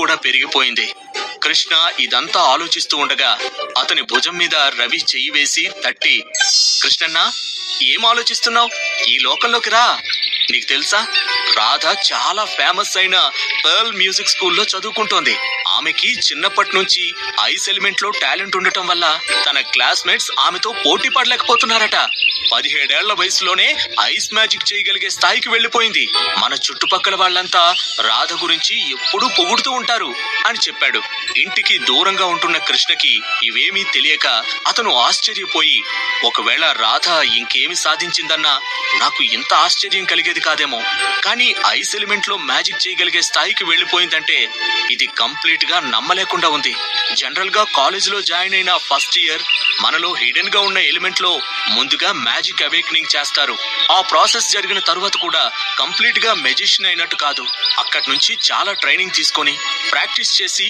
కూడా పెరిగిపోయింది. కృష్ణ ఇదంతా ఆలోచిస్తూ ఉండగా అతని భుజం మీద రవి చెయ్యి వేసి తట్టి, కృష్ణన్నా, ఏం ఆలోచిస్తున్నావు? ఈ లోకంలోకి రా. నీకు తెలుసా, రాధ చాలా ఫేమస్ అయిన పర్ల్ మ్యూజిక్ స్కూల్లో చదువుకుంటోంది. ఆమెకి చిన్నప్పటి నుంచి ఐస్ ఎలిమెంట్ లో టాలెంట్ ఉండటం వల్ల తన క్లాస్మేట్స్ ఆమెతో పోటీ పడలేకపోతున్నారట. 17 ఏళ్ల వయసులోనే ఐస్ మ్యాజిక్ చేయగలిగే స్థాయికి వెళ్లిపోయింది. మన చుట్టుపక్కల వాళ్ళంతా రాధ గురించి ఎప్పుడూ పొగుడుతూ ఉంటారు అని చెప్పాడు. ఇంటికి దూరంగా ఉంటున్న కృష్ణకి ఇవేమీ తెలియక అతను ఆశ్చర్యపోయి, ఒకవేళ రాధ ఇంకేమి సాధించిందన్నా నాకు ఇంత ఆశ్చర్యం కలిగేది కాదేమో, కానీ ఐస్ ఎలిమెంట్ లో మ్యాజిక్ చేయగలిగే స్థాయికి వెళ్లిపోయిందంటే ఇది కంప్లీట్ గా నమ్మలేకుండా ఉంది. జనరల్ గా కాలేజ్ లో జాయిన్ అయిన ఫస్ట్ ఇయర్ మనలో హిడెన్ గా ఉన్న ఎలిమెంట్ లో ముందుగా మ్యాజిక్ అవేకనింగ్ చేస్తారు. ఆ ప్రాసెస్ జరిగిన తరువాత కూడా కంప్లీట్ గా మెజిషియన్ అయినట్టు కాదు. అక్కడి నుంచి చాలా ట్రైనింగ్ తీసుకొని ప్రాక్టీస్ చేసి